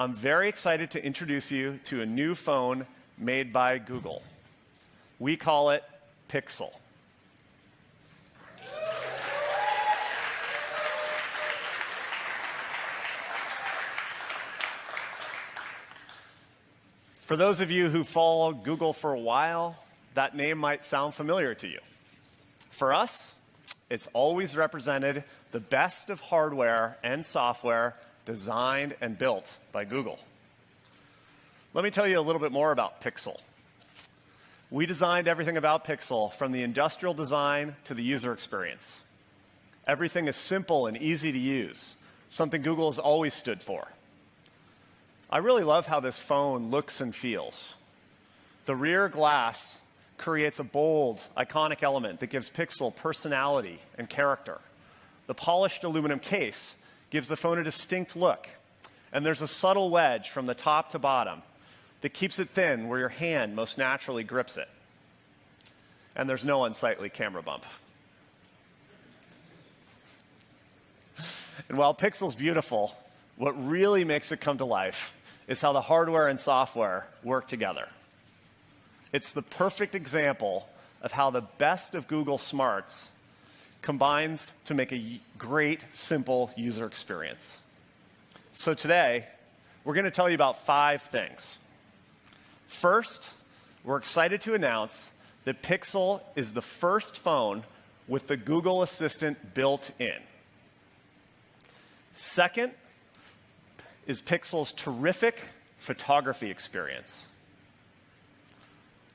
I'm very excited to introduce you to a new phone made by Google. We call it Pixel. For those of you who followed Google for a while, that name might sound familiar to you. For us, it's always represented the best of hardware and software designed and built by Google. Let me tell you a little bit more about Pixel. We designed everything about Pixel, from the industrial design to the user experience. Everything is simple and easy to use, something Google has always stood for. I really love how this phone looks and feels. The rear glass creates a bold, iconic element that gives Pixel personality and character. The polished aluminum case gives the phone a distinct look. And there's a subtle wedge from the top to bottom that keeps it thin where your hand most naturally grips it. And there's no unsightly camera bump. And while Pixel's beautiful, what really makes it come to life is how the hardware and software work together. It's the perfect example of how the best of Google Smarts combines to make a great, simple user experience. So today, we're going to tell you about 5 things. First, we're excited to announce that Pixel is the first phone with the Google Assistant built in. Second is Pixel's terrific photography experience.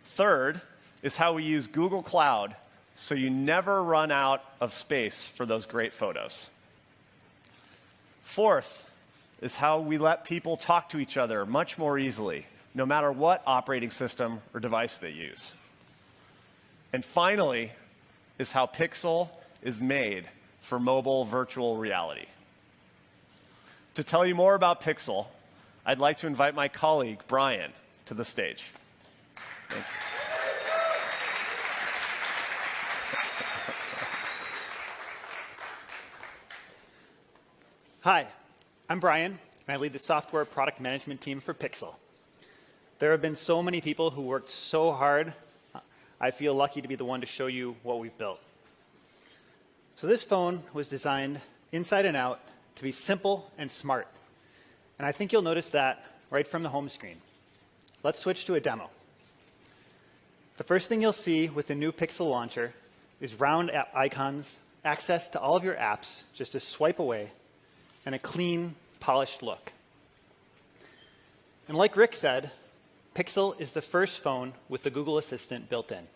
Third is how we use Google Cloud so you never run out of space for those great photos. Fourth is how we let people talk to each other much more easily, no matter what operating system or device they use. And finally is how Pixel is made for mobile virtual reality. To tell you more about Pixel, I'd like to invite my colleague, Brian, to the stage. Thank you. Hi, I'm Brian, and I lead the software product management team for Pixel. There have been so many people who worked so hard. I feel lucky to be the one to show you what we've built. So this phone was designed inside and out to be simple and smart. And I think you'll notice that right from the home screen. Let's switch to a demo. The first thing you'll see with the new Pixel launcher is round icons, access to all of your apps, just a swipe away, and a clean, polished look. And like Rick said, Pixel is the first phone with the Google Assistant built in.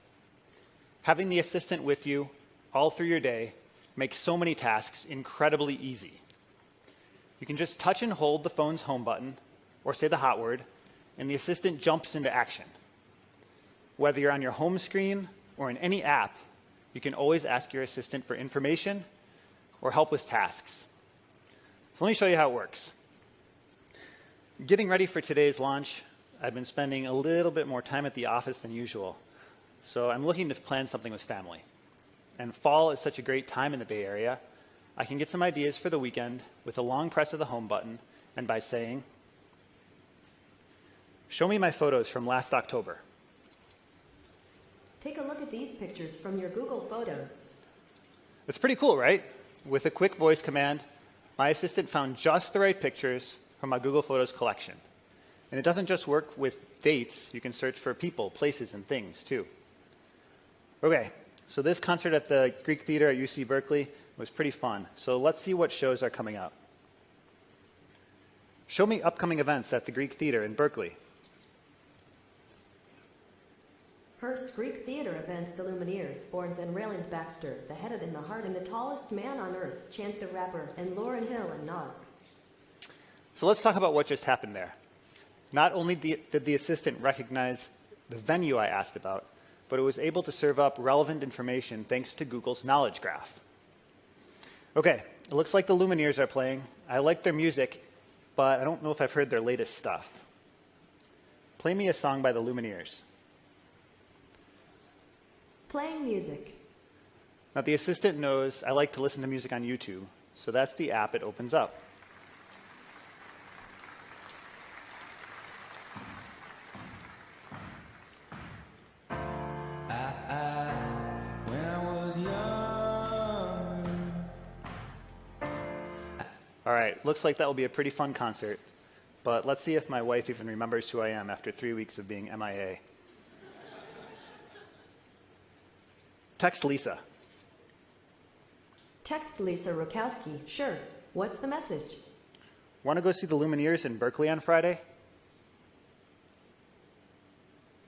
Having the Assistant with you all through your day makes so many tasks incredibly easy. You can just touch and hold the phone's home button, or say the hot word, and the Assistant jumps into action. Whether you're on your home screen or in any app, you can always ask your Assistant for information or help with tasks. So let me show you how it works. Getting ready for today's launch, I've been spending a little bit more time at the office than usual. So I'm looking to plan something with family. And fall is such a great time in the Bay Area. I can get some ideas for the weekend with a long press of the home button and by saying, "Show me my photos from last October." Take a look at these pictures from your Google Photos. It's pretty cool, right? With a quick voice command, my Assistant found just the right pictures from my Google Photos collection. And it doesn't just work with dates. You can search for people, places, and things, too. OK, so this concert at the Greek Theater at UC Berkeley was pretty fun. So let's see what shows are coming up. Show me upcoming events at the Greek Theater in Berkeley. Hearst Greek Theater events the Lumineers, Borns and Rayland Baxter, the head of In the Heart and the tallest man on earth, Chance the Rapper, and Lauryn Hill and Nas. So let's talk about what just happened there. Not only did the Assistant recognize the venue I asked about, but it was able to serve up relevant information thanks to Google's Knowledge Graph. OK, it looks like the Lumineers are playing. I like their music, but I don't know if I've heard their latest stuff. Play me a song by the Lumineers. Playing music. Now, the Assistant knows I like to listen to music on YouTube, so that's the app it opens up. All right, looks like that will be a pretty fun concert. But let's see if my wife even remembers who I am after 3 weeks of being MIA. Text Lisa. Text Lisa Rokowski. Sure. What's the message? Want to go see the Lumineers in Berkeley on Friday?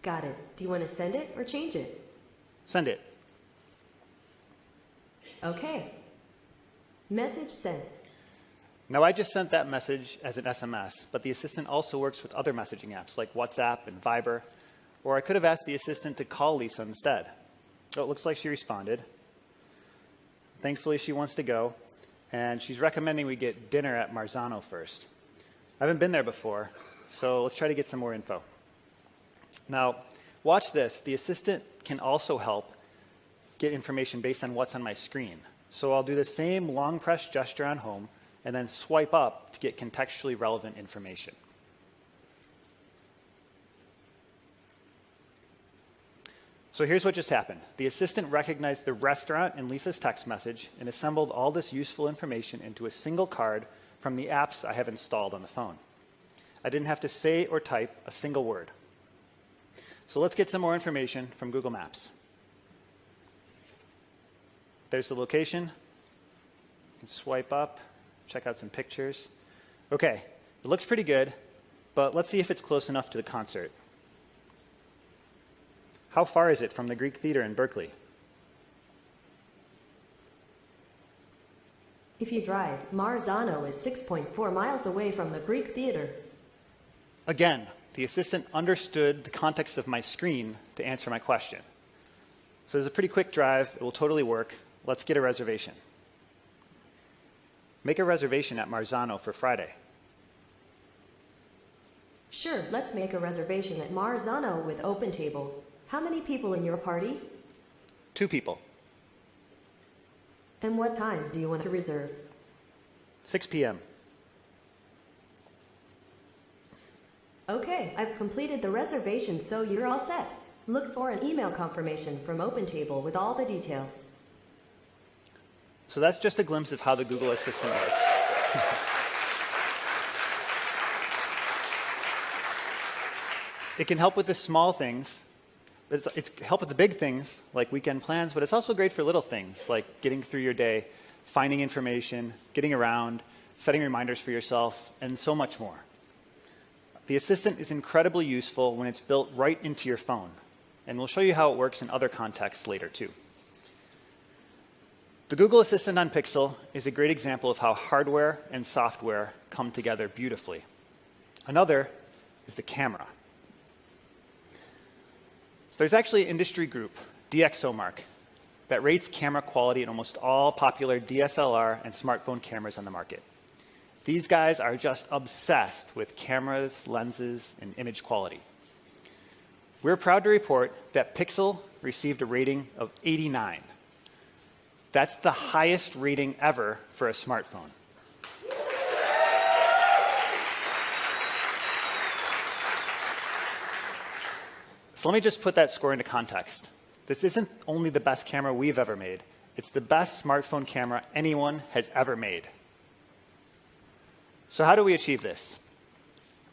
Got it. Do you want to send it or change it? Send it. Okay. Message sent. Now, I just sent that message as an SMS, but the assistant also works with other messaging apps like WhatsApp and Viber, or I could have asked the assistant to call Lisa instead. Oh, it looks like she responded. Thankfully, she wants to go, and she's recommending we get dinner at Marzano first. I haven't been there before, so let's try to get some more info. Now, watch this. The assistant can also help get information based on what's on my screen. So I'll do the same long press gesture on home and then swipe up to get contextually relevant information. So here's what just happened. The assistant recognized the restaurant in Lisa's text message and assembled all this useful information into a single card from the apps I have installed on the phone. I didn't have to say or type a single word. So let's get some more information from Google Maps. There's the location. You can swipe up, check out some pictures. Okay, it looks pretty good, but let's see if it's close enough to the concert. How far is it from the Greek Theater in Berkeley? If you drive, Marzano is 6.4 miles away from the Greek Theater. Again, the assistant understood the context of my screen to answer my question. So it's a pretty quick drive. It will totally work. Let's get a reservation. Make a reservation at Marzano for Friday. Sure, let's make a reservation at Marzano with OpenTable. How many people in your party? 2 people. And what time do you want to reserve? 6 p.m. Okay, I've completed the reservation, so you're all set. Look for an email confirmation from OpenTable with all the details. So that's just a glimpse of how the Google Assistant works. It can help with the small things, but it's help with the big things, like weekend plans, but it's also great for little things, like getting through your day, finding information, getting around, setting reminders for yourself, and so much more. The Assistant is incredibly useful when it's built right into your phone, and we'll show you how it works in other contexts later, too. The Google Assistant on Pixel is a great example of how hardware and software come together beautifully. Another is the camera. So there's actually an industry group, DxOMark, that rates camera quality in almost all popular DSLR and smartphone cameras on the market. These guys are just obsessed with cameras, lenses, and image quality. We're proud to report that Pixel received a rating of 89. That's the highest rating ever for a smartphone. So let me just put that score into context. This isn't only the best camera we've ever made. It's the best smartphone camera anyone has ever made. So how do we achieve this?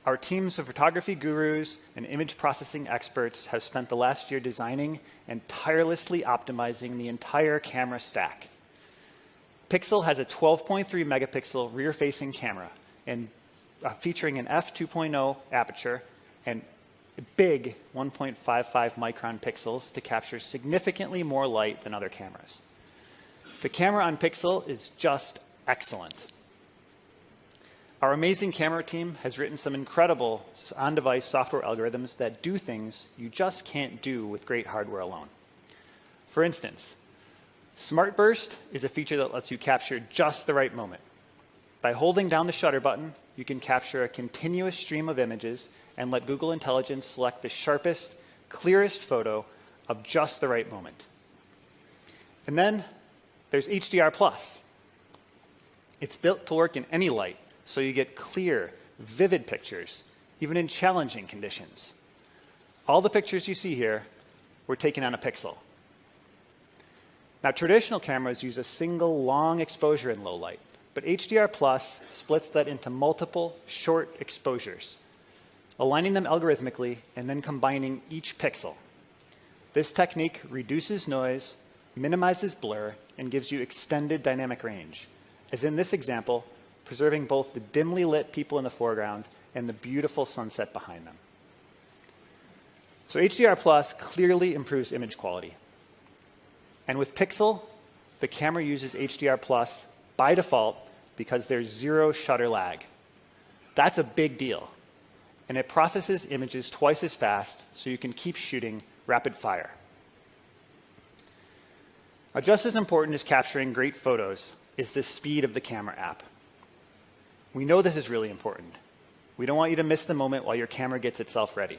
Our teams of photography gurus and image processing experts have spent the last year designing and tirelessly optimizing the entire camera stack. Pixel has a 12.3 megapixel rear-facing camera and featuring an f2.0 aperture and big 1.55 micron pixels to capture significantly more light than other cameras. The camera on Pixel is just excellent. Our amazing camera team has written some incredible on-device software algorithms that do things you just can't do with great hardware alone. For instance, Smart Burst is a feature that lets you capture just the right moment. By holding down the shutter button, you can capture a continuous stream of images and let Google Intelligence select the sharpest, clearest photo of just the right moment. And then there's HDR+. It's built to work in any light, so you get clear, vivid pictures, even in challenging conditions. All the pictures you see here were taken on a Pixel. Now, traditional cameras use a single long exposure in low light, but HDR Plus splits that into multiple short exposures, aligning them algorithmically and then combining each pixel. This technique reduces noise, minimizes blur, and gives you extended dynamic range, as in this example, preserving both the dimly lit people in the foreground and the beautiful sunset behind them. So HDR Plus clearly improves image quality. And with Pixel, the camera uses HDR Plus by default because there's zero shutter lag. That's a big deal. And it processes images twice as fast, so you can keep shooting rapid fire. Now, just as important as capturing great photos is the speed of the camera app. We know this is really important. We don't want you to miss the moment while your camera gets itself ready.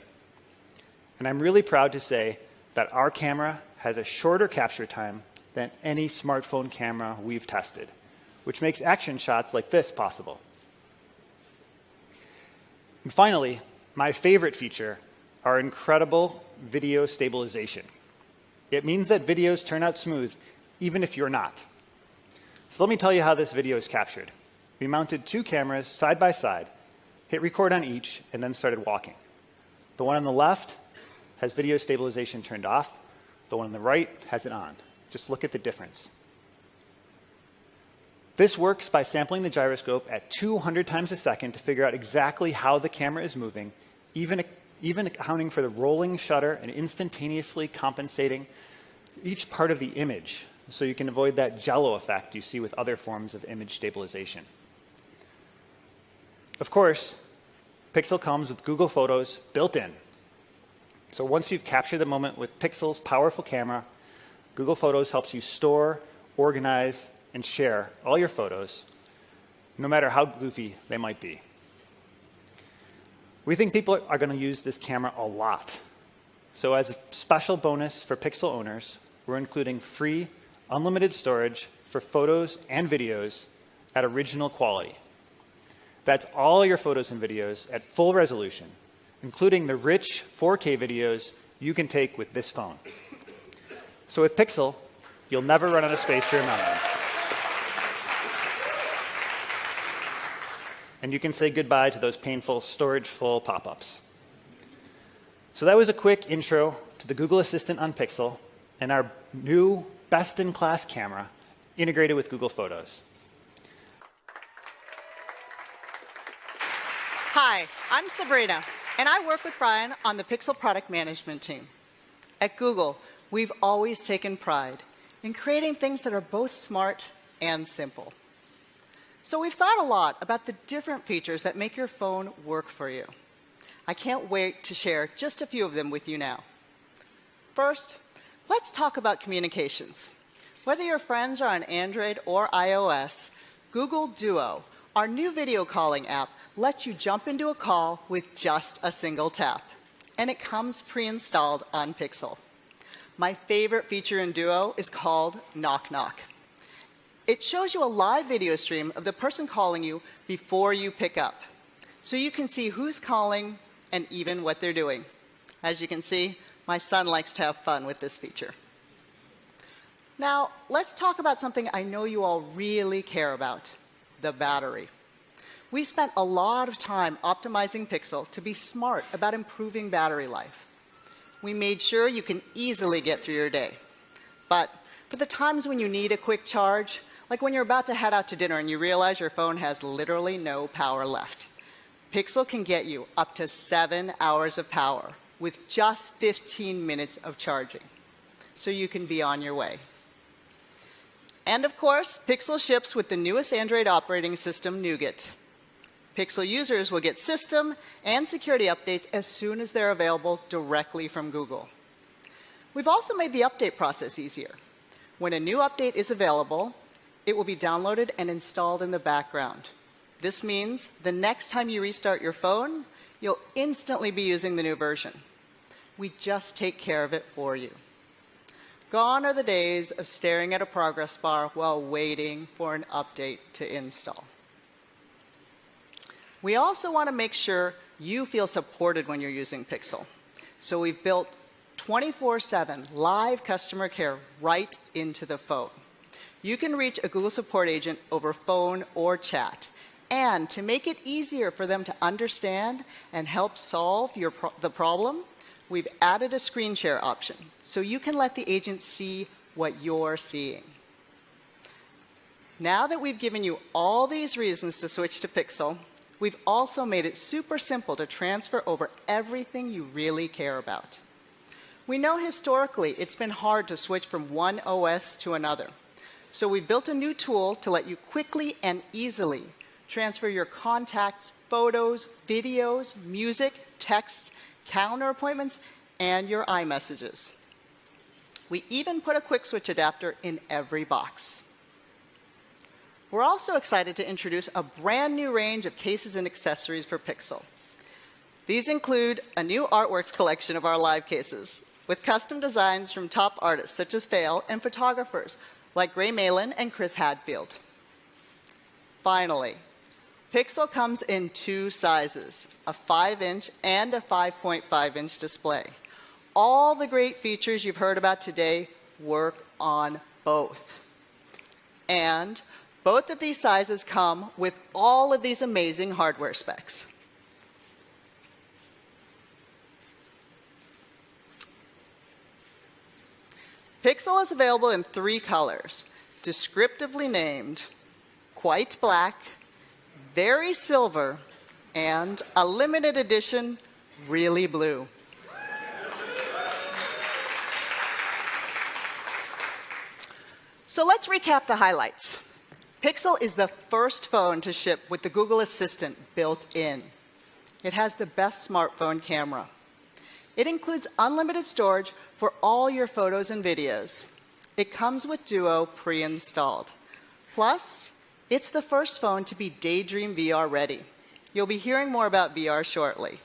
And I'm really proud to say that our camera has a shorter capture time than any smartphone camera we've tested, which makes action shots like this possible. And finally, my favorite feature, our incredible video stabilization. It means that videos turn out smooth, even if you're not. So let me tell you how this video is captured. We mounted two cameras side by side, hit record on each, and then started walking. The one on the left has video stabilization turned off. The one on the right has it on. Just look at the difference. This works by sampling the gyroscope at 200 times a second to figure out exactly how the camera is moving, even accounting for the rolling shutter and instantaneously compensating each part of the image, so you can avoid that jello effect you see with other forms of image stabilization. Of course, Pixel comes with Google Photos built in. So once you've captured the moment with Pixel's powerful camera, Google Photos helps you store, organize, and share all your photos, no matter how goofy they might be. We think people are going to use this camera a lot. So as a special bonus for Pixel owners, we're including free, unlimited storage for photos and videos at original quality. That's all your photos and videos at full resolution, including the rich 4K videos you can take with this phone. So with Pixel, you'll never run out of space for your memories. And you can say goodbye to those painful storage-full pop-ups. So that was a quick intro to the Google Assistant on Pixel and our new best-in-class camera integrated with Google Photos. Hi, I'm Sabrina, and I work with Brian on the Pixel product management team. At Google, we've always taken pride in creating things that are both smart and simple. So we've thought a lot about the different features that make your phone work for you. I can't wait to share just a few of them with you now. First, let's talk about communications. Whether your friends are on Android or iOS, Google Duo, our new video calling app, lets you jump into a call with just a single tap. And it comes pre-installed on Pixel. My favorite feature in Duo is called Knock Knock. It shows you a live video stream of the person calling you before you pick up. So you can see who's calling and even what they're doing. As you can see, my son likes to have fun with this feature. Now, let's talk about something I know you all really care about, the battery. We spent a lot of time optimizing Pixel to be smart about improving battery life. We made sure you can easily get through your day. But for the times when you need a quick charge, like when you're about to head out to dinner and you realize your phone has literally no power left, Pixel can get you up to 7 hours of power with just 15 minutes of charging, so you can be on your way. And of course, Pixel ships with the newest Android operating system, Nougat. Pixel users will get system and security updates as soon as they're available directly from Google. We've also made the update process easier. When a new update is available, it will be downloaded and installed in the background. This means the next time you restart your phone, you'll instantly be using the new version. We just take care of it for you. Gone are the days of staring at a progress bar while waiting for an update to install. We also want to make sure you feel supported when you're using Pixel. So we've built 24/7 live customer care right into the phone. you can reach a Google support agent over phone or chat. And to make it easier for them to understand and help solve the problem, we've added a screen share option so you can let the agent see what you're seeing. Now that we've given you all these reasons to switch to Pixel, we've also made it super simple to transfer over everything you really care about. We know historically it's been hard to switch from one OS to another. So we built a new tool to let you quickly and easily transfer your contacts, photos, videos, music, texts, calendar appointments, and your iMessages. We even put a quick switch adapter in every box. We're also excited to introduce a brand new range of cases and accessories for Pixel. These include a new artworks collection of our live cases, with custom designs from top artists such as Fail and photographers like Gray Malin and Chris Hadfield. Finally, Pixel comes in two sizes, a 5-inch and a 5.5-inch display. All the great features you've heard about today work on both. And both of these sizes come with all of these amazing hardware specs. Pixel is available in 3 colors, descriptively named Quite Black, Very Silver, and a limited edition, Really Blue. So let's recap the highlights. Pixel is the first phone to ship with the Google Assistant built in. It has the best smartphone camera. It includes unlimited storage for all your photos and videos. It comes with Duo pre-installed. Plus, it's the first phone to be Daydream VR ready. You'll be hearing more about VR shortly.